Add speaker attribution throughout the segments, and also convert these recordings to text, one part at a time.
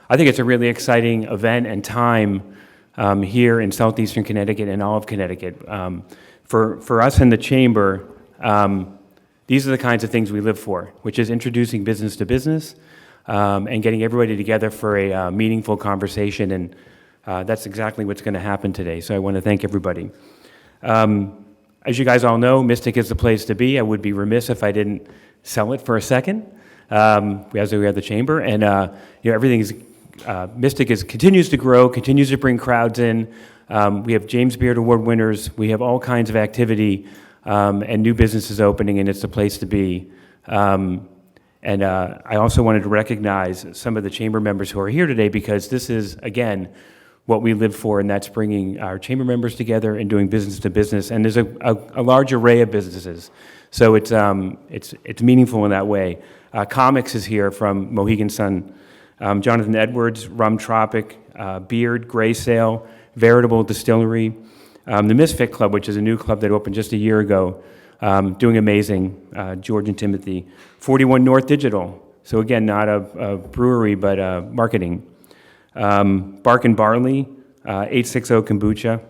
Speaker 1: I think it's a really exciting event and time here in southeastern Connecticut and all of Connecticut. For us in the Chamber, these are the kinds of things we live for, which is introducing business to business and getting everybody together for a meaningful conversation, and that's exactly what's going to happen today, so I want to thank everybody. As you guys all know, Mystic is the place to be. I would be remiss if I didn't sell it for a second, as we have the Chamber, and Mystic continues to grow, continues to bring crowds in. We have James Beard Award winners. We have all kinds of activity and new businesses opening, and it's the place to be. And I also wanted to recognize some of the Chamber members who are here today, because this is, again, what we live for, and that's bringing our Chamber members together and doing business to business. And there's a large array of businesses, so it's meaningful in that way. Comics is here from Mohegan Sun. Jonathan Edwards, Rum Tropic, Beard, Gray Sail, Veritable Distillery, the Misfit Club, which is a new club that opened just a year ago, doing amazing, George and Timothy. 41 North Digital, so again, not a brewery, but marketing. Bark and Barley, 860 Kombucha,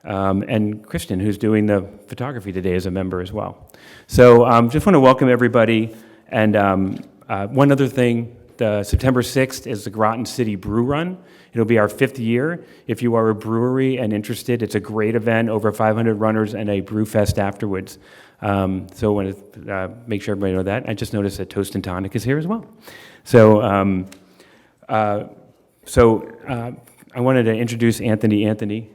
Speaker 1: and Christian, who's doing the photography today, is a member as well. So just want to welcome everybody, and one other thing, September 6th is the Groton City Brew Run. It'll be our 5th year. If you are a brewery and interested, it's a great event, over 500 runners and a brew fest afterwards. So I want to make sure everybody know that. I just noticed that Toast and Tonic is here as well. So I wanted to introduce Anthony.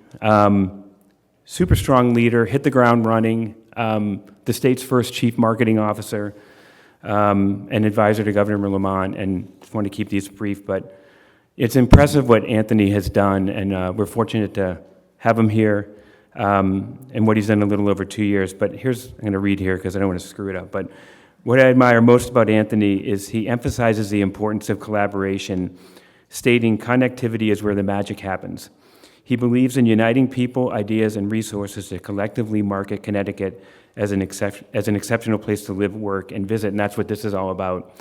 Speaker 1: Super strong leader, hit the ground running, the state's first chief marketing officer, an advisor to Governor Lamont, and just want to keep these brief, but it's impressive what Anthony has done, and we're fortunate to have him here, and what he's done in a little over 2 years. But I'm going to read here because I don't want to screw it up, but what I admire most about Anthony is he emphasizes the importance of collaboration, stating connectivity is where the magic happens. He believes in uniting people, ideas, and resources to collectively market Connecticut as an exceptional place to live, work, and visit, and that's what this is all about.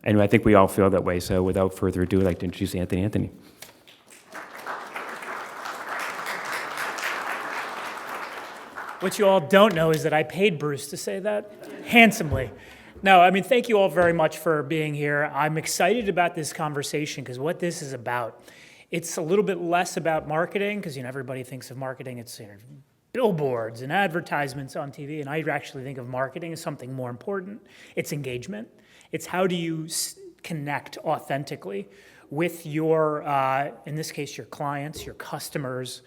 Speaker 1: And I think we all feel that way, so without further ado, I'd like to introduce Anthony.
Speaker 2: What you all don't know is that I paid Bruce to say that handsomely. No, I mean, thank you all very much for being here. I'm excited about this conversation because what this is about, it's a little bit less about marketing because, everybody thinks of marketing, it's billboards and advertisements on TV, and I actually think of marketing as something more important. It's engagement. It's how do you connect authentically with your, in this case, your clients, your customers,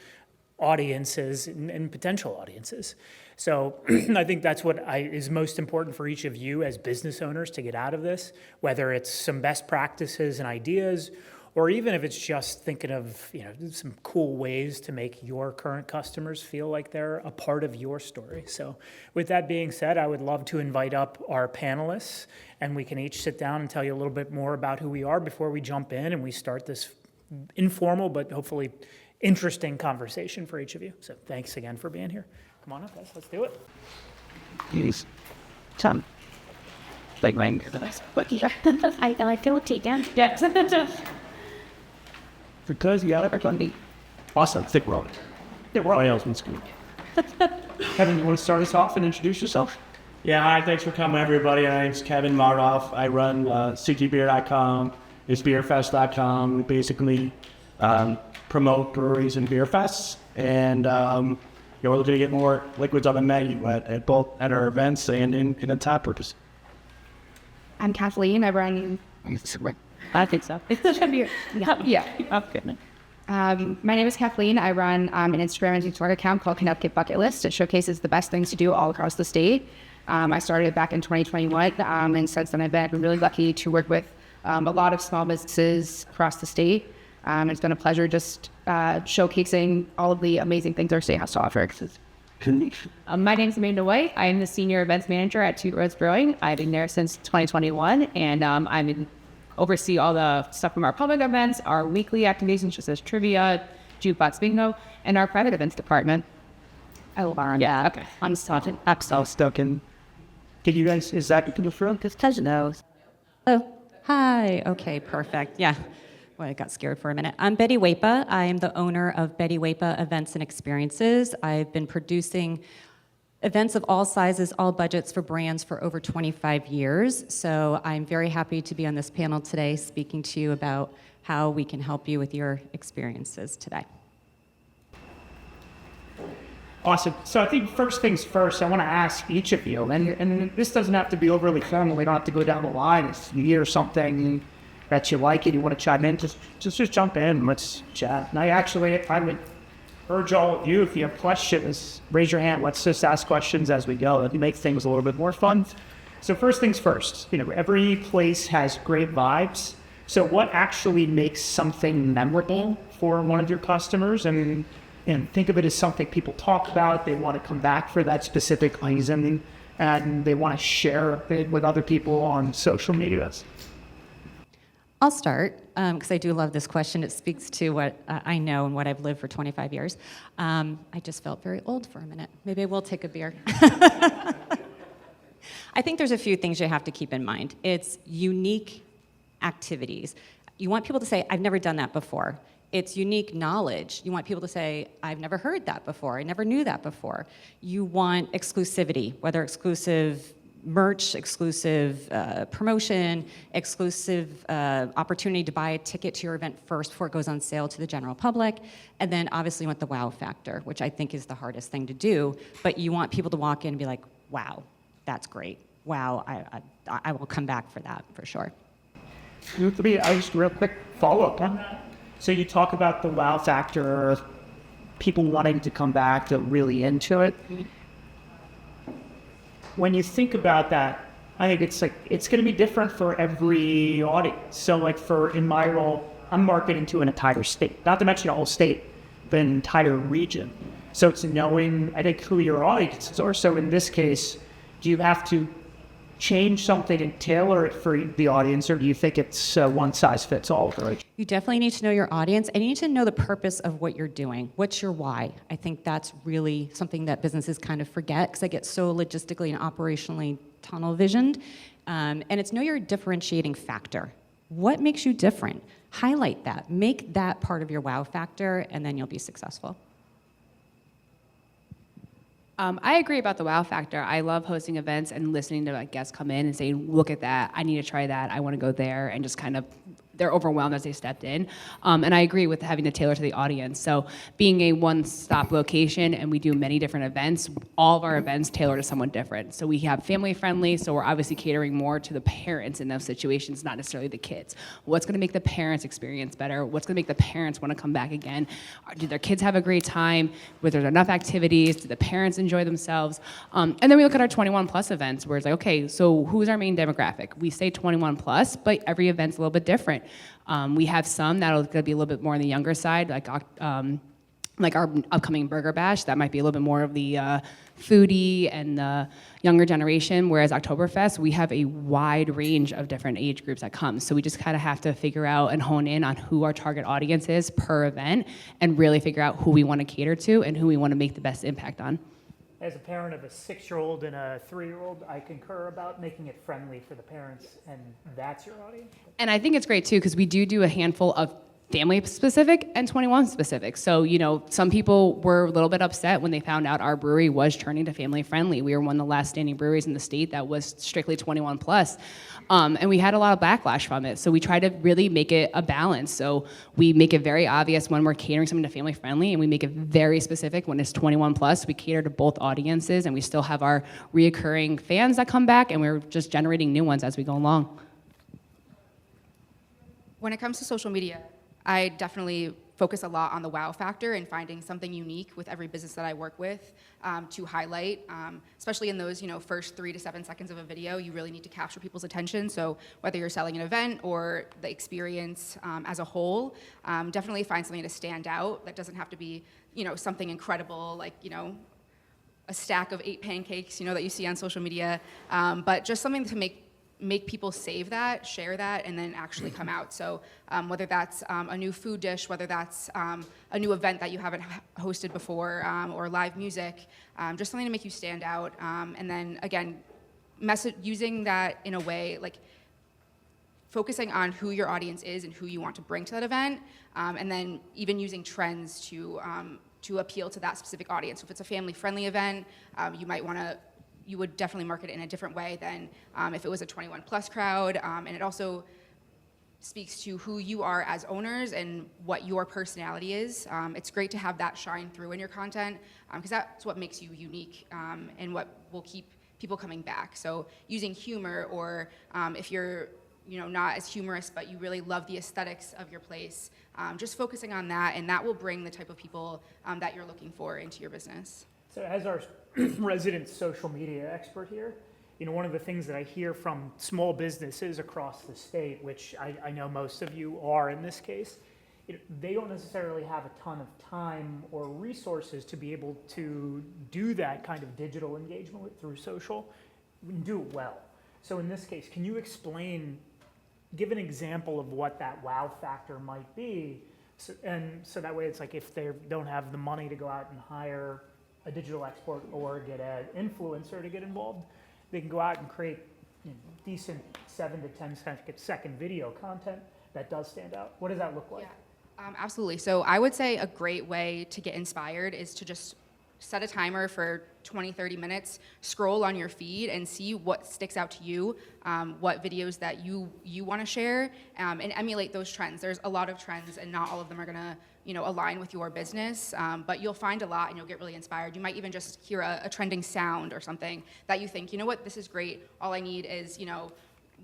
Speaker 2: audiences, and potential audiences. So I think that's what is most important for each of you as business owners to get out of this, whether it's some best practices and ideas, or even if it's just thinking of some cool ways to make your current customers feel like they're a part of your story. So with that being said, I would love to invite up our panelists, and we can each sit down and tell you a little bit more about who we are before we jump in and we start this informal but hopefully interesting conversation for each of you. So thanks again for being here. Come on up, guys. Let's do it.
Speaker 3: Yes. Tom. Like mine. I feel taken. Yeah.
Speaker 4: Because you got everybody. Awesome. Thick road. Yeah, we're all else in school. Kevin, you want to start us off and introduce yourself?
Speaker 5: Yeah, hi, thanks for coming, everybody. My name's Kevin Mardorf. I run cgbeer.com, it's beerfest.com. We basically promote breweries and beer fests, and we're looking to get more liquids on the menu at both at our events and in the tap rooms.
Speaker 6: I'm Kathleen. I run.
Speaker 3: I think so.
Speaker 6: It's still gonna be. Yeah.
Speaker 3: Okay.
Speaker 6: My name is Kathleen. I run an Instagram and TikTok account called Connecticut Bucket List. It showcases the best things to do all across the state. I started back in 2021, and since then I've been really lucky to work with a lot of small businesses across the state. It's been a pleasure just showcasing all of the amazing things our state has to offer.
Speaker 7: My name is Amanda White. I am the Senior Events Manager at Two Roads Brewing. I've been there since 2021, and oversee all the stuff from our public events, our weekly activations, just as trivia, jukebox bingo, and our private events department.
Speaker 3: I love our
Speaker 7: Yeah, okay.
Speaker 3: I'm starting. I'm so stuck in.
Speaker 4: Can you guys, is that the front?
Speaker 3: Because Tej knows.
Speaker 6: Oh,
Speaker 8: Hi. Okay, perfect. Yeah. Well, I got scared for a minute. I'm Betty Waypa. I am the owner of Betty Waypa Events and Experiences. I've been producing events of all sizes, all budgets for brands for over 25 years. So I'm very happy to be on this panel today speaking to you about how we can help you with your experiences today.
Speaker 2: Awesome. So I think first things first, I want to ask each of you, and this doesn't have to be overly formal. We don't have to go down the line. If you hear something that you like and you want to chime in, just jump in. Let's chat. And I would urge all of you, if you have questions, raise your hand. Let's just ask questions as we go. That'll make things a little bit more fun. So first things first, every place has great vibes. So what actually makes something memorable for one of your customers? And think of it as something people talk about. They want to come back for that specific reason, and they want to share it with other people on social media.
Speaker 8: I'll start, because I do love this question. It speaks to what I know and what I've lived for 25 years. I just felt very old for a minute. Maybe I will take a beer. I think there's a few things you have to keep in mind. It's unique activities. You want people to say, I've never done that before. It's unique knowledge. You want people to say, I've never heard that before. I never knew that before. You want exclusivity, whether exclusive merch, exclusive promotion, exclusive opportunity to buy a ticket to your event first before it goes on sale to the general public. And then obviously you want the wow factor, which I think is the hardest thing to do. But you want people to walk in and be like, wow, that's great. Wow, I will come back for that, for sure.
Speaker 2: Just real quick follow-up on that. So you talk about the wow factor, people wanting to come back, they're really into it. When you think about that, I think it's going to be different for every audience. So in my role, I'm marketing to an entire state, not to mention a whole state, but an entire region. So it's knowing, I think, who your audience is. So in this case, do you have to change something and tailor it for the audience, or do you think it's one size fits all? Right?
Speaker 8: You definitely need to know your audience, and you need to know the purpose of what you're doing. What's your why? I think that's really something that businesses kind of forget, because they get so logistically and operationally tunnel visioned. And it's know your differentiating factor. What makes you different? Highlight that. Make that part of your wow factor, and then you'll be successful.
Speaker 7: I agree about the wow factor. I love hosting events and listening to guests come in and say, look at that, I need to try that, I want to go there, and just kind of, they're overwhelmed as they stepped in. And I agree with having to tailor to the audience. So being a one-stop location, and we do many different events, all of our events tailor to someone different. So we have family-friendly, so we're obviously catering more to the parents in those situations, not necessarily the kids. What's going to make the parents' experience better? What's going to make the parents want to come back again? Do their kids have a great time? Were there enough activities? Do the parents enjoy themselves? And then we look at our 21+ events, where it's like, okay, so who's our main demographic? We say 21+, but every event's a little bit different. We have some that'll be a little bit more on the younger side, like our upcoming Burger Bash. That might be a little bit more of the foodie and the younger generation, whereas Oktoberfest, we have a wide range of different age groups that come. So we just kind of have to figure out and hone in on who our target audience is per event, and really figure out who we want to cater to and who we want to make the best impact on.
Speaker 2: As a parent of a 6-year-old and a 3-year-old, I concur about making it friendly for the parents, and that's your audience.
Speaker 7: And I think it's great too, because we do a handful of family specific and 21 specific. So, some people were a little bit upset when they found out our brewery was turning to family friendly. We were one of the last standing breweries in the state that was strictly 21+. And we had a lot of backlash from it. So we try to really make it a balance. So we make it very obvious when we're catering something to family friendly, and we make it very specific when it's 21+. We cater to both audiences, and we still have our reoccurring fans that come back, and we're just generating new ones as we go along.
Speaker 6: When it comes to social media, I definitely focus a lot on the wow factor and finding something unique with every business that I work with to highlight, especially in those first 3 to 7 seconds of a video. You really need to capture people's attention. So whether you're selling an event or the experience as a whole, definitely find something to stand out. That doesn't have to be something incredible like a stack of 8 pancakes that you see on social media, but just something to make people save that, share that, and then actually come out. So whether that's a new food dish, whether that's a new event that you haven't hosted before, or live music, just something to make you stand out. And then again, using that in a way, like focusing on who your audience is and who you want to bring to that event, and then even using trends to appeal to that specific audience. So if it's a family-friendly event, you would definitely market it in a different way than if it was a 21 plus crowd, and it also speaks to who you are as owners and what your personality is. It's great to have that shine through in your content, because that's what makes you unique, and what will keep people coming back. So using humor, or if you're not as humorous, but you really love the aesthetics of your place, just focusing on that, and that will bring the type of people that you're looking for into your business.
Speaker 2: So as our resident social media expert here, one of the things that I hear from small businesses across the state, which I know most of you are in this case, they don't necessarily have a ton of time or resources to be able to do that kind of digital engagement through social and do it well. So in this case, can you give an example of what that wow factor might be? So that way it's like if they don't have the money to go out and hire a digital expert or get an influencer to get involved, they can go out and create decent 7 to 10 second video content that does stand out. What does that look like?
Speaker 6: Yeah, absolutely. So I would say a great way to get inspired is to just set a timer for 20, 30 minutes, scroll on your feed and see what sticks out to you, what videos that you want to share, and emulate those trends. There's a lot of trends, and not all of them are going to align with your business, but you'll find a lot and you'll get really inspired. You might even just hear a trending sound or something that you think, what, this is great. All I need is,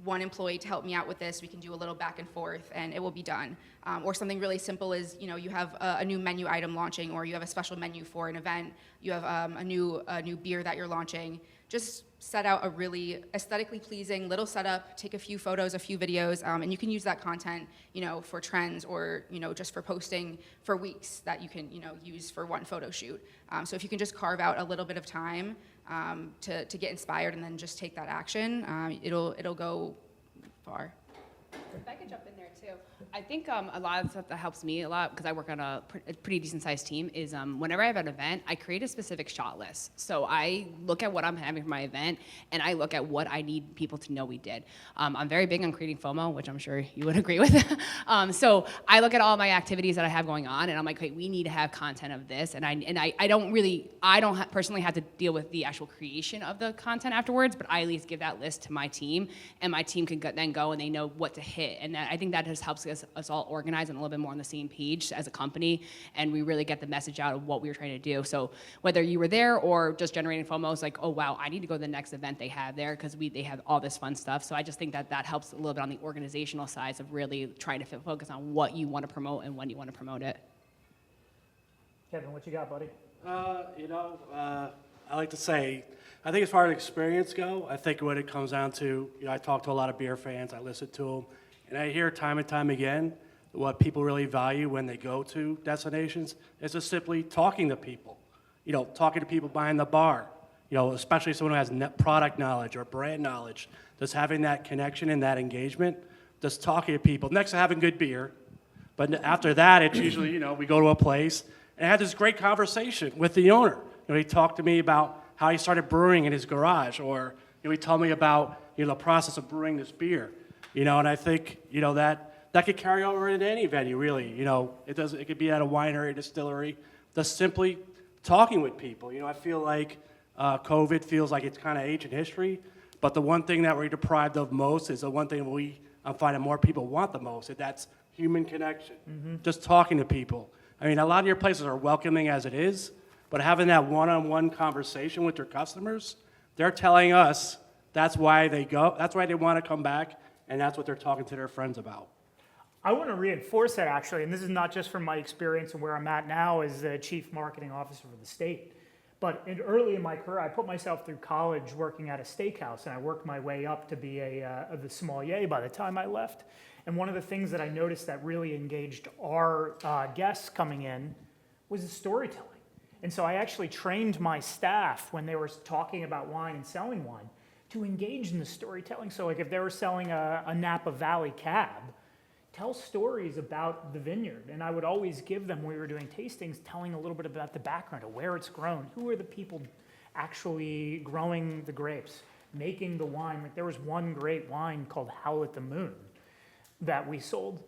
Speaker 6: one employee to help me out with this. We can do a little back and forth and it will be done. Or something really simple is, you have a new menu item launching, or you have a special menu for an event. You have a new beer that you're launching. Just set out a really aesthetically pleasing little setup, take a few photos, a few videos, and you can use that content, for trends, or, just for posting for weeks that you can, use for one photo shoot. So if you can just carve out a little bit of time to get inspired and then just take that action, it'll go far.
Speaker 7: If I could jump in there too, I think a lot of stuff that helps me a lot, because I work on a pretty decent sized team, is whenever I have an event, I create a specific shot list. So I look at what I'm having for my event, and I look at what I need people to know we did. I'm very big on creating FOMO, which I'm sure you would agree with. So I look at all my activities that I have going on, and I'm like, hey, we need to have content of this. And I don't personally have to deal with the actual creation of the content afterwards, but I at least give that list to my team, and my team can then go and they know what to hit. And I think that just helps us all organize and a little bit more on the same page as a company, and we really get the message out of what we were trying to do. So whether you were there or just generating FOMO, it's like, oh wow, I need to go to the next event they have there, because they have all this fun stuff. So I just think that helps a little bit on the organizational side of really trying to focus on what you want to promote and when you want to promote it.
Speaker 2: Kevin, what you got, buddy?
Speaker 5: I like to say, I think as far as experience go, I think what it comes down to, I talk to a lot of beer fans, I listen to them, and I hear time and time again what people really value when they go to destinations is just simply talking to people. Talking to people behind the bar, especially someone who has product knowledge or brand knowledge, just having that connection and that engagement, just talking to people. Next to having good beer, but after that, it's usually, we go to a place and have this great conversation with the owner. He talked to me about how he started brewing in his garage, or he told me about the process of brewing this beer. And I think that could carry over into any venue, really. It could be at a winery, a distillery, just simply talking with people. I feel like COVID feels like it's kind of ancient history, but the one thing that we're deprived of most is the one thing I'm finding more people want the most, and that's human connection. Mm-hmm. Just talking to people. I mean, a lot of your places are welcoming as it is, but having that one-on-one conversation with your customers, they're telling us that's why they go, that's why they want to come back, and that's what they're talking to their friends about.
Speaker 2: I want to reinforce that, actually, and this is not just from my experience and where I'm at now as the chief marketing officer for the state, but early in my career, I put myself through college working at a steakhouse, and I worked my way up to be the sommelier by the time I left. And one of the things that I noticed that really engaged our guests coming in was the storytelling. And so I actually trained my staff when they were talking about wine and selling wine to engage in the storytelling. So like if they were selling a Napa Valley cab, tell stories about the vineyard. And I would always give them, when we were doing tastings, telling a little bit about the background of where it's grown, who are the people actually growing the grapes, making the wine. Like there was one great wine called Howl at the Moon. that we sold.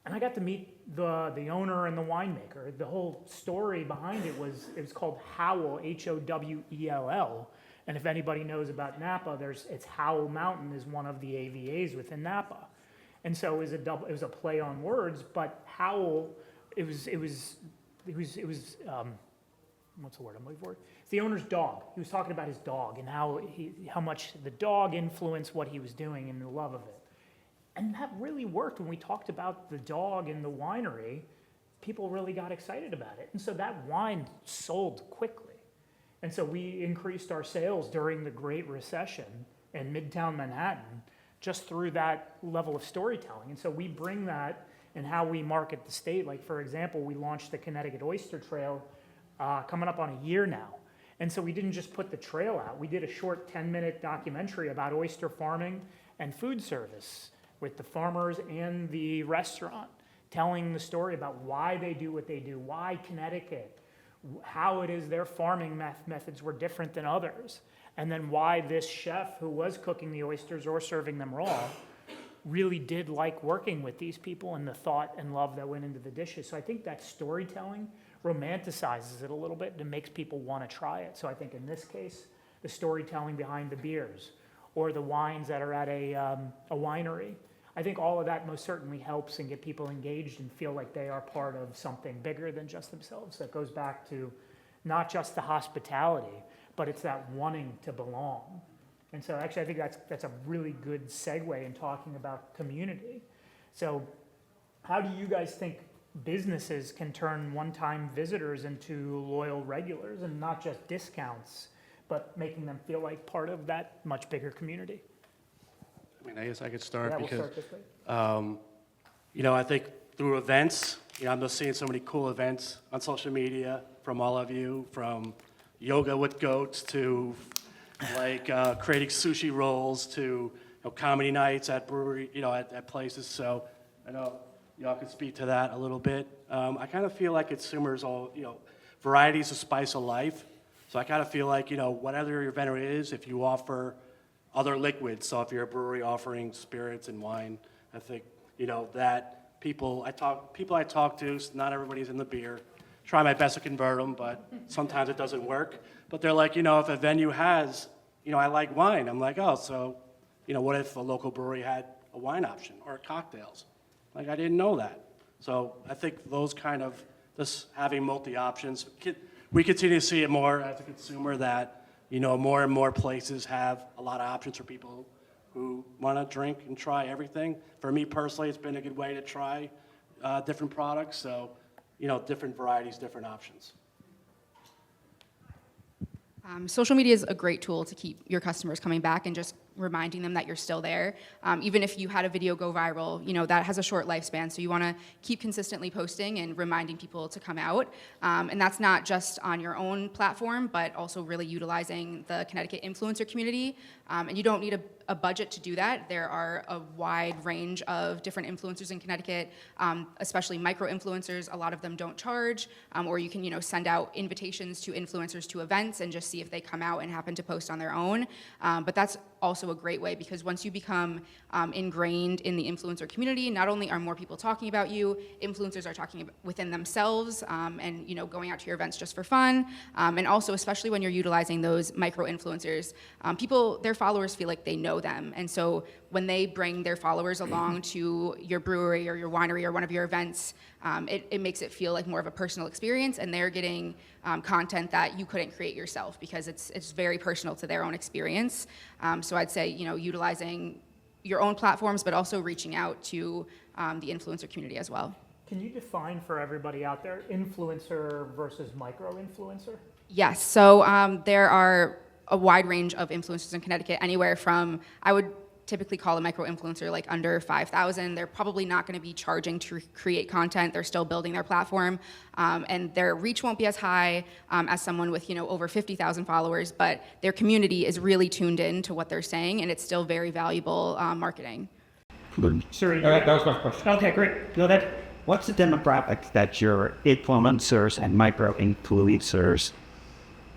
Speaker 2: And I got to meet the owner and the winemaker. The whole story behind it was called Howell, Howell. And if anybody knows about Napa, it's Howell Mountain is one of the AVAs within Napa. And so it was a play on words, but Howell, it was what's the word I'm looking for? It's the owner's dog. He was talking about his dog and how much the dog influenced what he was doing and the love of it. And that really worked when we talked about the dog in the winery. People really got excited about it. And so that wine sold quickly. And so we increased our sales during the Great Recession in Midtown Manhattan just through that level of storytelling. And so we bring that in how we market the state. Like, for example, we launched the Connecticut Oyster Trail coming up on a year now. And so we didn't just put the trail out. We did a short 10-minute documentary about oyster farming and food service with the farmers and the restaurant, telling the story about why they do what they do, why Connecticut, how it is their farming methods were different than others, and then why this chef who was cooking the oysters or serving them raw really did like working with these people and the thought and love that went into the dishes. So I think that storytelling romanticizes it a little bit and makes people want to try it. So I think in this case, the storytelling behind the beers or the wines that are at a winery, I think all of that most certainly helps and get people engaged and feel like they are part of something bigger than just themselves. That goes back to not just the hospitality, but it's that wanting to belong. And so actually I think that's a really good segue in talking about community. So how do you guys think businesses can turn one-time visitors into loyal regulars and not just discounts, but making them feel like part of that much bigger community?
Speaker 5: I mean, I guess I could start
Speaker 2: Yeah, we'll
Speaker 5: because,
Speaker 2: start this way.
Speaker 5: I think through events, I'm just seeing so many cool events on social media from all of you, from yoga with goats to like creating sushi rolls to comedy nights at brewery, at places. So I know y'all can speak to that a little bit. I kind of feel like consumers variety is the spice of life. So I kind of feel like, whatever your vendor is, if you offer other liquids, so if you're a brewery offering spirits and wine, I think, that people I talk to, not everybody's in the beer. Try my best to convert them, but sometimes it doesn't work. But they're like, if a venue has, I like wine. I'm like, oh, so, what if a local brewery had a wine option or cocktails? Like, I didn't know that. So I think those kind of, just having multi-options, we continue to see it more as a consumer that, more and more places have a lot of options for people who want to drink and try everything. For me personally, it's been a good way to try different products. So, different varieties, different options.
Speaker 6: Social media is a great tool to keep your customers coming back and just reminding them that you're still there. Even if you had a video go viral, that has a short lifespan. So you want to keep consistently posting and reminding people to come out. And that's not just on your own platform, but also really utilizing the Connecticut influencer community. And you don't need a budget to do that. There are a wide range of different influencers in Connecticut, especially micro-influencers. A lot of them don't charge, or you can, send out invitations to influencers to events and just see if they come out and happen to post on their own. But that's also a great way because once you become ingrained in the influencer community, not only are more people talking about you, influencers are talking within themselves and going out to your events just for fun. And also, especially when you're utilizing those micro-influencers, their followers feel like they know them. And so when they bring their followers along to your brewery or your winery or one of your events, it makes it feel like more of a personal experience, and they're getting content that you couldn't create yourself because it's very personal to their own experience. So I'd say, utilizing your own platforms, but also reaching out to the influencer community as well.
Speaker 2: Can you define for everybody out there influencer versus micro-influencer?
Speaker 6: Yes, so there are a wide range of influencers in Connecticut, anywhere from, I would typically call a micro-influencer like under 5,000. They're probably not going to be charging to create content. They're still building their platform, and their reach won't be as high as someone with over 50,000 followers, but their community is really tuned in to what they're saying, and it's still very valuable marketing.
Speaker 2: Sure.
Speaker 4: That was my question.
Speaker 2: Okay, great. Go ahead.
Speaker 9: What's the demographic that your influencers and micro-influencers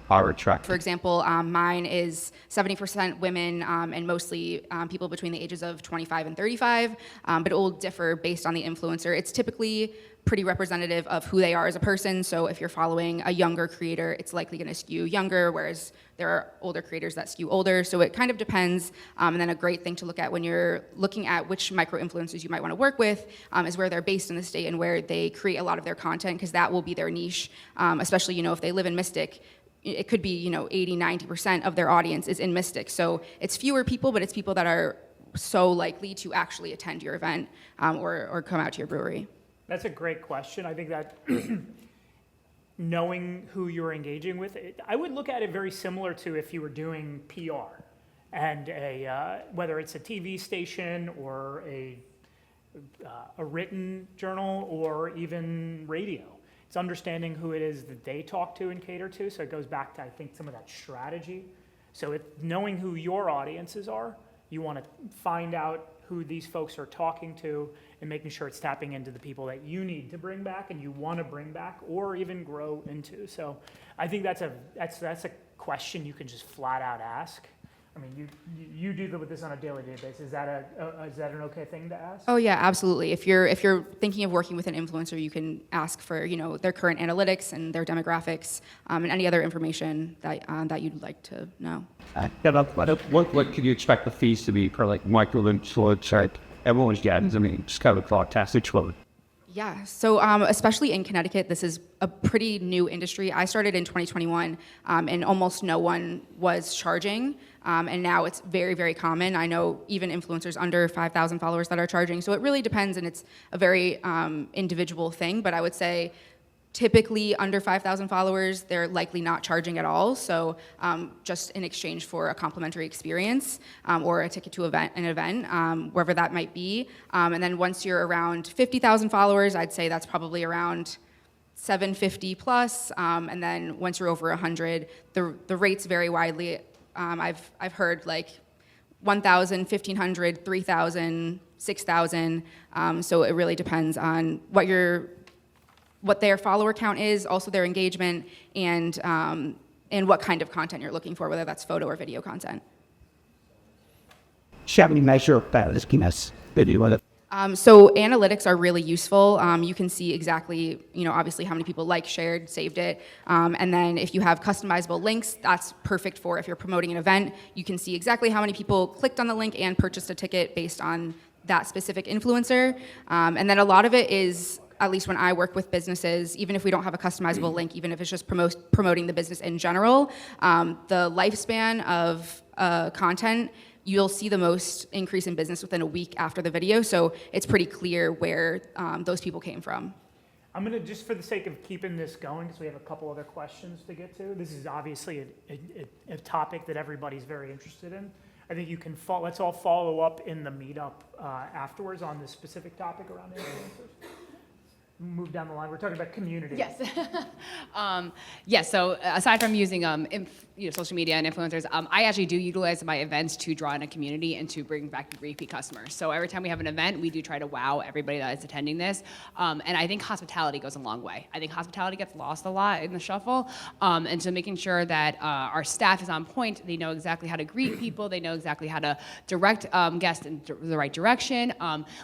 Speaker 9: are attractive?
Speaker 6: For example, mine is 70% women and mostly people between the ages of 25 and 35, but it will differ based on the influencer. It's typically pretty representative of who they are as a person. So if you're following a younger creator, it's likely going to skew younger, whereas there are older creators that skew older. So it kind of depends. And then a great thing to look at when you're looking at which micro-influencers you might want to work with is where they're based in the state and where they create a lot of their content, because that will be their niche, especially, you know, if they live in Mystic. It could be, you know, 80, 90% of their audience is in Mystic. So it's fewer people, but it's people that are so likely to actually attend your event or come out to your brewery.
Speaker 2: That's a great question. I think that knowing who you're engaging with, I would look at it very similar to if you were doing PR and whether it's a TV station or a written journal or even radio. It's understanding who it is that they talk to and cater to. So it goes back to, I think, some of that strategy. So knowing who your audiences are, you want to find out who these folks are talking to and making sure it's tapping into the people that you need to bring back and you want to bring back or even grow into. So I think that's a question you can just flat out ask. I mean, you do with this on a daily basis. Is that an okay thing to ask?
Speaker 6: Oh yeah, absolutely. If you're thinking of working with an influencer, you can ask for, you know, their current analytics and their demographics and any other information that you'd like to know.
Speaker 9: What could you expect the fees to be per like micro-influencer? Everyone's getting, I mean, just kind of a fantastic flow.
Speaker 6: Yeah, so especially in Connecticut, this is a pretty new industry. I started in 2021, and almost no one was charging, and now it's very, very common. I know even influencers under 5,000 followers that are charging, so it really depends, and it's a very individual thing, but I would say typically under 5,000 followers, they're likely not charging at all, so just in exchange for a complimentary experience or a ticket to an event, wherever that might be. And then once you're around 50,000 followers, I'd say that's probably around $750 plus, and then once you're over 100, the rates vary widely. I've heard like 1,000, 1,500, 3,000, 6,000, so it really depends on what their follower count is, also their engagement, and what kind of content you're looking for, whether that's photo or video content.
Speaker 9: Shall we measure that as penis video?
Speaker 6: So analytics are really useful. You can see exactly, you know, obviously how many people liked, shared, saved it. And then if you have customizable links, that's perfect for if you're promoting an event. You can see exactly how many people clicked on the link and purchased a ticket based on that specific influencer. And then a lot of it is, at least when I work with businesses, even if we don't have a customizable link, even if it's just promoting the business in general, the lifespan of content, you'll see the most increase in business within a week after the video. So it's pretty clear where those people came from.
Speaker 2: I'm going to, just for the sake of keeping this going, because we have a couple other questions to get to. This is obviously a topic that everybody's very interested in. I think you can let's all follow up in the meetup afterwards on this specific topic around influencers. Move down the line. We're talking about community.
Speaker 7: Yes. Yes. So aside from using social media and influencers, I actually do utilize my events to draw in a community and to bring back repeat customers. So every time we have an event, we do try to wow everybody that is attending this. And I think hospitality goes a long way. I think hospitality gets lost a lot in the shuffle. And so making sure that our staff is on point, they know exactly how to greet people, they know exactly how to direct guests in the right direction.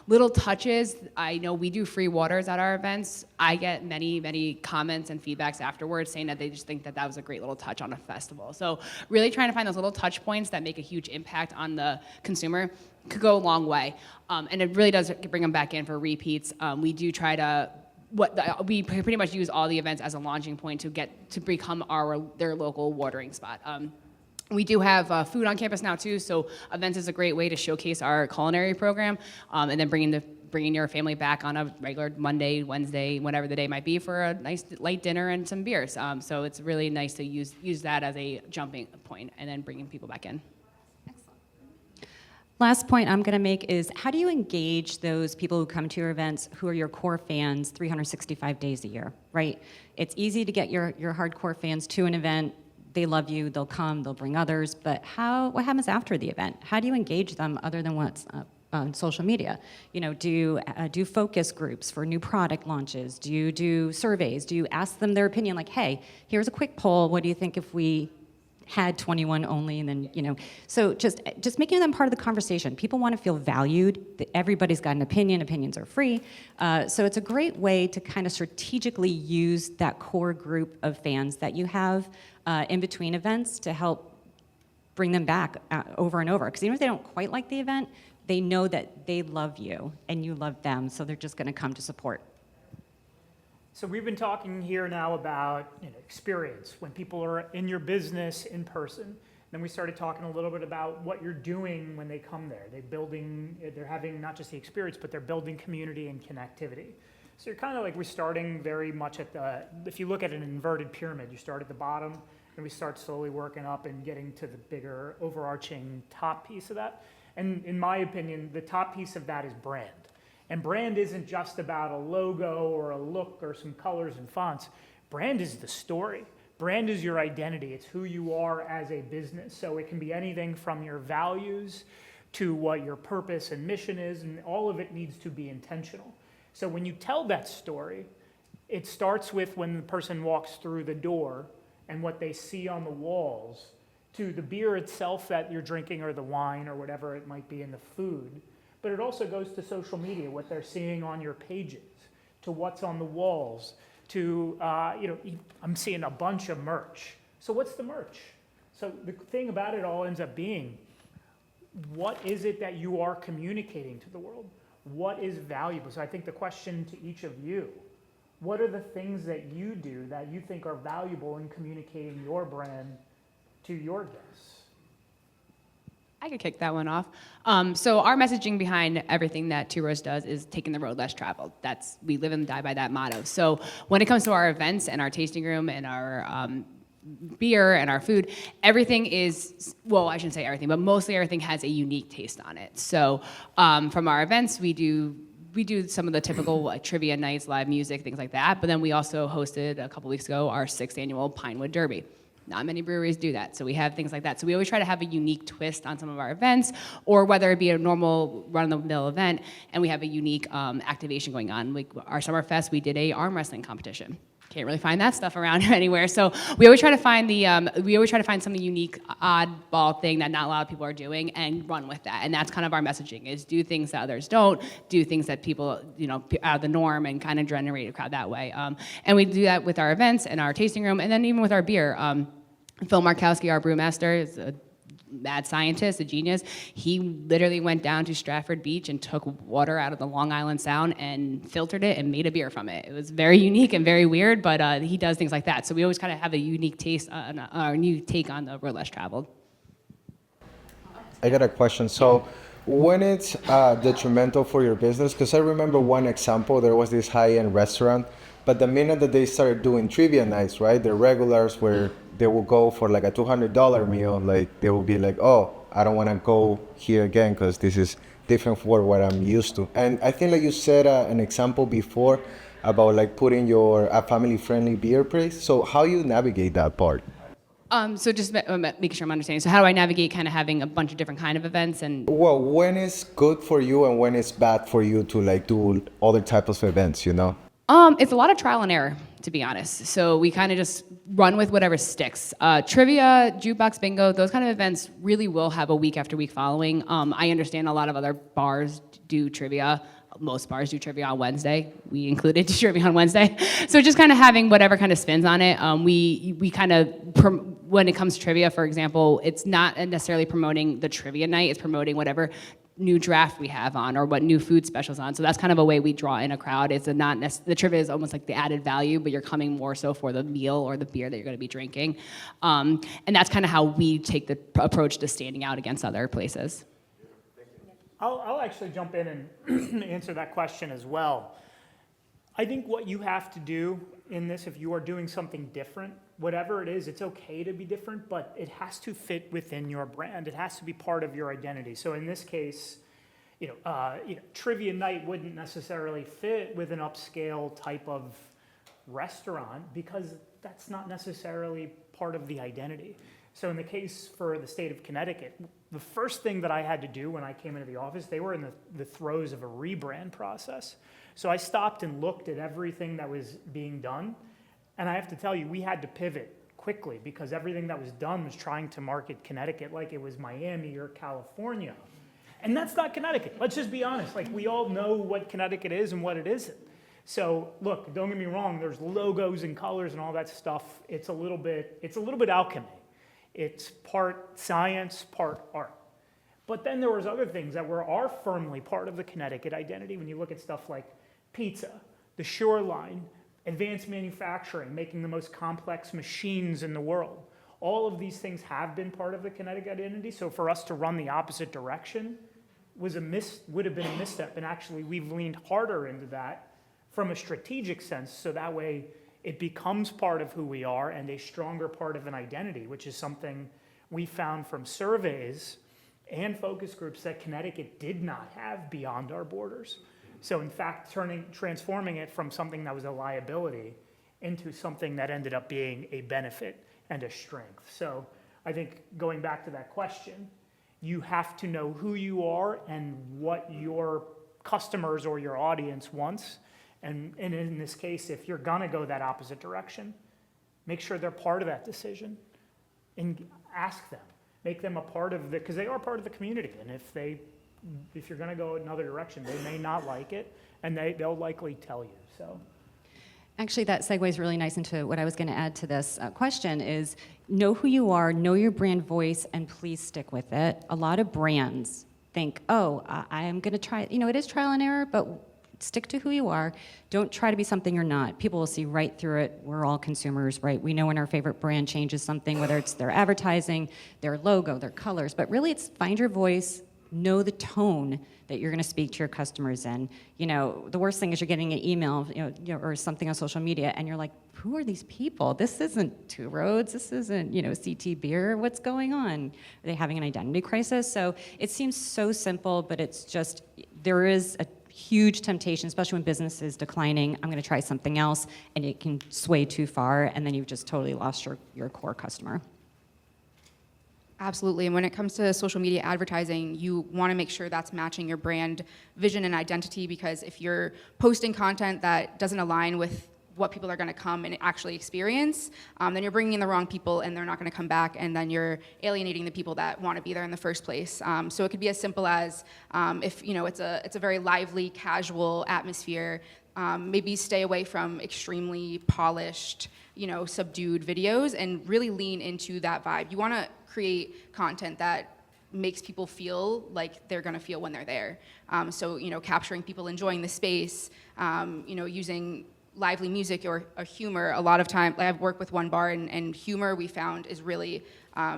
Speaker 7: Little touches. I know we do free waters at our events. I get many, many comments and feedbacks afterwards saying that they just think that was a great little touch on a festival. So really trying to find those little touch points that make a huge impact on the consumer could go a long way. And it really does bring them back in for repeats. We do try to, we pretty much use all the events as a launching point to become their local watering spot. We do have food on campus now too, so events is a great way to showcase our culinary program, and then bringing your family back on a regular Monday, Wednesday, whatever the day might be, for a nice light dinner and some beers. So it's really nice to use that as a jumping point and then bringing people back in.
Speaker 8: Last point I'm going to make is, how do you engage those people who come to your events who are your core fans 365 days a year, right? It's easy to get your hardcore fans to an event. They love you, they'll come, they'll bring others, but what happens after the event? How do you engage them other than what's on social media? You know, do you do focus groups for new product launches? Do you do surveys? Do you ask them their opinion? Like, hey, here's a quick poll. What do you think if we had 21 only, and then, you know, so just making them part of the conversation. People want to feel valued. Everybody's got an opinion. Opinions are free. So it's a great way to kind of strategically use that core group of fans that you have in between events to help bring them back over and over. Because even if they don't quite like the event, they know that they love you and you love them, so they're just going to come to support.
Speaker 2: So we've been talking here now about, you know, experience, when people are in your business in person. Then we started talking a little bit about what you're doing when they come there. They're having not just the experience, but they're building community and connectivity. So you're kind of like, we're starting very much at if you look at an inverted pyramid, you start at the bottom and we start slowly working up and getting to the bigger overarching top piece of that. And in my opinion, the top piece of that is brand. And brand isn't just about a logo or a look or some colors and fonts. Brand is the story. Brand is your identity. It's who you are as a business. So it can be anything from your values to what your purpose and mission is, and all of it needs to be intentional. So when you tell that story, it starts with when the person walks through the door and what they see on the walls, to the beer itself that you're drinking or the wine or whatever it might be in the food. But it also goes to social media, what they're seeing on your pages, to what's on the walls, to, you know, I'm seeing a bunch of merch. So what's the merch? So the thing about it all ends up being, what is it that you are communicating to the world? What is valuable? So I think the question to each of you, what are the things that you do that you think are valuable in communicating your brand to your guests?
Speaker 7: I could kick that one off. So our messaging behind everything that Two Roads does is taking the road less traveled. We live and die by that motto. So when it comes to our events and our tasting room and our beer and our food, everything is, well, I shouldn't say everything, but mostly everything has a unique taste on it. So from our events, we do some of the typical like trivia nights, live music, things like that. But then we also hosted a couple weeks ago our 6th annual Pinewood Derby. Not many breweries do that, so we have things like that. So we always try to have a unique twist on some of our events, or whether it be a normal run-of-the-mill event, and we have a unique activation going on. Like our Summer Fest, we did a arm wrestling competition. Can't really find that stuff around anywhere. So we always try to find something unique, oddball thing that not a lot of people are doing, and run with that. And that's kind of our messaging: is do things that others don't, do things that people, you know, out of the norm, and kind of generate a crowd that way. And we do that with our events and our tasting room, and then even with our beer. Phil Markowski, our brewmaster, is a mad scientist, a genius. He literally went down to Stratford Beach and took water out of the Long Island Sound and filtered it and made a beer from it. It was very unique and very weird, but he does things like that. So we always kind of have a unique taste, a new take on the road less traveled.
Speaker 10: I got a question. So when it's detrimental for your business, because I remember one example, there was this high-end restaurant, but the minute that they started doing trivia nights, right, the regulars where they will go for like a $200 meal, like they will be like, oh, I don't want to go here again because this is different for what I'm used to. And I think like you said an example before about like putting your family-friendly beer price. So how you navigate that part?
Speaker 7: So just making sure I'm understanding. So how do I navigate kind of having a bunch of different kind of events? And
Speaker 10: well, when it's good for you and when it's bad for you to like do other types of events, you know?
Speaker 7: It's a lot of trial and error, to be honest. So we kind of just run with whatever sticks. Trivia, jukebox, bingo, those kind of events really will have a week after week following. I understand a lot of other bars do trivia. Most bars do trivia on Wednesday. We included trivia on Wednesday. So just kind of having whatever kind of spins on it. We kind of, when it comes to trivia, for example, it's not necessarily promoting the trivia night. It's promoting whatever new draft we have on or what new food specials on. So that's kind of a way we draw in a crowd. It's the trivia is almost like the added value, but you're coming more so for the meal or the beer that you're going to be drinking. And that's kind of how we take the approach to standing out against other places.
Speaker 2: I'll actually jump in and answer that question as well. I think what you have to do in this, if you are doing something different, whatever it is, it's okay to be different, but it has to fit within your brand. It has to be part of your identity. So in this case, trivia night wouldn't necessarily fit with an upscale type of restaurant because that's not necessarily part of the identity. So in the case for the state of Connecticut, the first thing that I had to do when I came into the office, they were in the throes of a rebrand process. So I stopped and looked at everything that was being done. And I have to tell you, we had to pivot quickly because everything that was done was trying to market Connecticut like it was Miami or California. And that's not Connecticut. Let's just be honest. Like, we all know what Connecticut is and what it isn't. So look, don't get me wrong, there's logos and colors and all that stuff. It's a little bit alchemy. It's part science, part art. But then there was other things that are firmly part of the Connecticut identity. When you look at stuff like pizza, the shoreline, advanced manufacturing, making the most complex machines in the world. All of these things have been part of the Connecticut identity. So for us to run the opposite direction would have been a misstep. And actually, we've leaned harder into that from a strategic sense, so that way it becomes part of who we are and a stronger part of an identity, which is something we found from surveys and focus groups that Connecticut did not have beyond our borders. So in fact, transforming it from something that was a liability into something that ended up being a benefit and a strength. So I think going back to that question, you have to know who you are and what your customers or your audience wants. And in this case, if you're gonna go that opposite direction, make sure they're part of that decision and ask them. Make them a part of because they are part of the community. And if you're gonna go another direction, they may not like it, and they'll likely tell you, so.
Speaker 8: Actually, that segues really nice into what I was going to add to this question is know who you are, know your brand voice, and please stick with it. A lot of brands think, oh, I am going to try, it is trial and error, but stick to who you are. Don't try to be something you're not. People will see right through it. We're all consumers, right? We know when our favorite brand changes something, whether it's their advertising, their logo, their colors, but really it's find your voice, know the tone that you're going to speak to your customers in. The worst thing is you're getting an email, or something on social media, and you're like, who are these people? This isn't Two Roads. This isn't, CT Beer. What's going on? Are they having an identity crisis? So it seems so simple, but it's just, there is a huge temptation, especially when business is declining. I'm going to try something else, and it can sway too far, and then you've just totally lost your core customer.
Speaker 6: Absolutely, and when it comes to social media advertising, you want to make sure that's matching your brand vision and identity, because if you're posting content that doesn't align with what people are going to come and actually experience, then you're bringing in the wrong people and they're not going to come back, and then you're alienating the people that want to be there in the first place. So it could be as simple as if it's a very lively, casual atmosphere, maybe stay away from extremely polished, subdued videos and really lean into that vibe. You want to create content that makes people feel like they're going to feel when they're there. So capturing people enjoying the space, using lively music or humor. A lot of time, I've worked with one bar, and humor we found is really,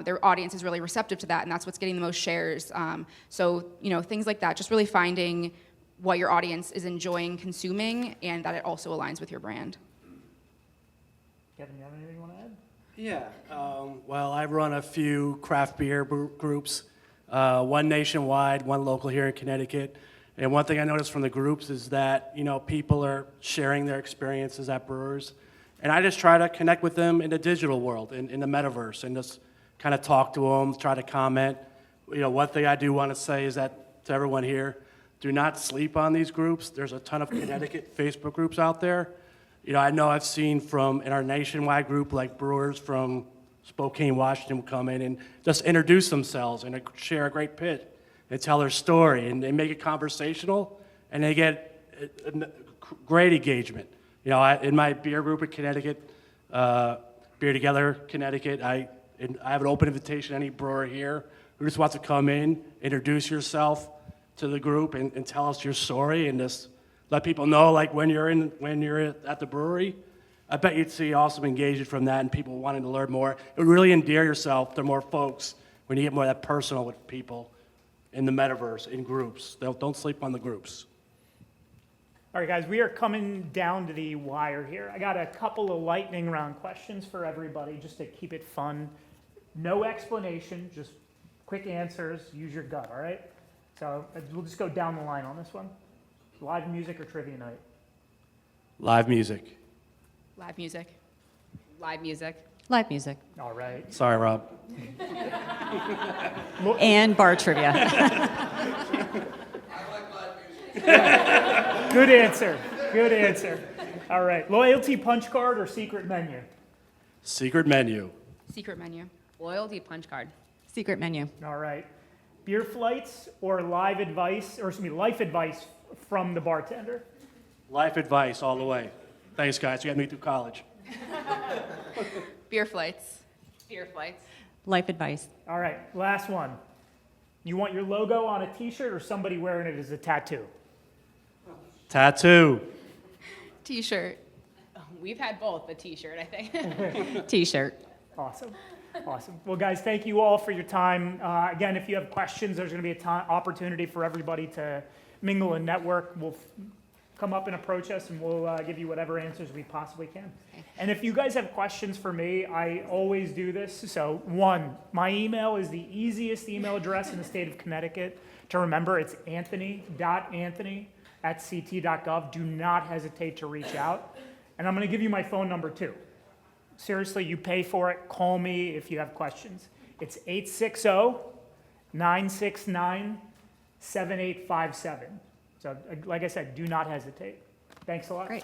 Speaker 6: their audience is really receptive to that, and that's what's getting the most shares. So things like that, just really finding what your audience is enjoying consuming and that it also aligns with your brand.
Speaker 2: Kevin, you have anything you want to add?
Speaker 5: Yeah, well, I run a few craft beer groups, one nationwide, one local here in Connecticut. And one thing I noticed from the groups is that, people are sharing their experiences at brewers. And I just try to connect with them in the digital world, in the metaverse, and just kind of talk to them, try to comment. One thing I do want to say is that to everyone here, do not sleep on these groups. There's a ton of Connecticut Facebook groups out there. I know I've seen in our nationwide group, like brewers from Spokane, Washington will come in and just introduce themselves and share a great pitch and tell their story, and they make it conversational, and they get great engagement. In my beer group in Connecticut, Beer Together Connecticut, I have an open invitation to any brewer here who just wants to come in, introduce yourself to the group, and tell us your story, and just let people know, like, when you're at the brewery. I bet you'd see awesome engagement from that and people wanting to learn more. It would really endear yourself to more folks when you get more of that personal with people in the metaverse, in groups. Don't sleep on the groups.
Speaker 2: All right, guys, we are coming down to the wire here. I got a couple of lightning round questions for everybody just to keep it fun. No explanation, just quick answers. Use your gut, all right? So we'll just go down the line on this one. Live music or trivia night?
Speaker 5: Live music.
Speaker 6: Live music.
Speaker 7: Live music.
Speaker 8: Live music.
Speaker 2: All right.
Speaker 5: Sorry, Rob.
Speaker 8: And bar trivia.
Speaker 2: Good answer. Good answer. All right. Loyalty punch card or secret menu?
Speaker 5: Secret menu.
Speaker 6: Secret menu.
Speaker 7: Loyalty punch card.
Speaker 8: Secret menu.
Speaker 2: All right. Beer flights or live advice, or excuse me, life advice from the bartender?
Speaker 5: Life advice all the way. Thanks, guys. You got me through college.
Speaker 6: Beer flights.
Speaker 7: Beer flights.
Speaker 8: Life advice.
Speaker 2: All right. Last one. You want your logo on a t-shirt or somebody wearing it as a tattoo?
Speaker 5: Tattoo.
Speaker 6: T-shirt.
Speaker 7: We've had both, the t-shirt, I think.
Speaker 8: T-shirt.
Speaker 2: Awesome. Awesome. Well, guys, thank you all for your time. Again, if you have questions, there's going to be opportunity for everybody to mingle and network. We'll come up and approach us, and we'll give you whatever answers we possibly can. And if you guys have questions for me, I always do this. So, one, my email is the easiest email address in the state of Connecticut to remember. It's anthony.anthony@ct.gov. Do not hesitate to reach out. And I'm going to give you my phone number, too. Seriously, you pay for it. Call me if you have questions. It's 860-969-7857. So, like I said, do not hesitate. Thanks a lot.
Speaker 8: Great.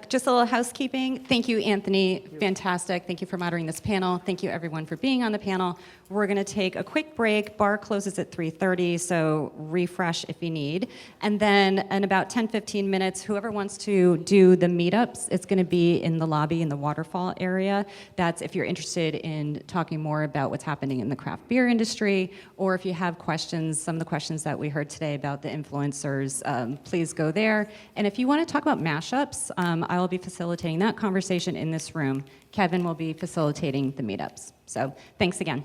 Speaker 8: Just a little housekeeping. Thank you, Anthony. Fantastic. Thank you for moderating this panel. Thank you, everyone, for being on the panel. We're going to take a quick break. Bar closes at 3:30, so refresh if you need. And then in about 10, 15 minutes, whoever wants to do the meetups, it's going to be in the lobby in the waterfall area. That's if you're interested in talking more about what's happening in the craft beer industry, or if you have questions, some of the questions that we heard today about the influencers, please go there. And if you want to talk about mashups, I will be facilitating that conversation in this room. Kevin will be facilitating the meetups. So thanks again.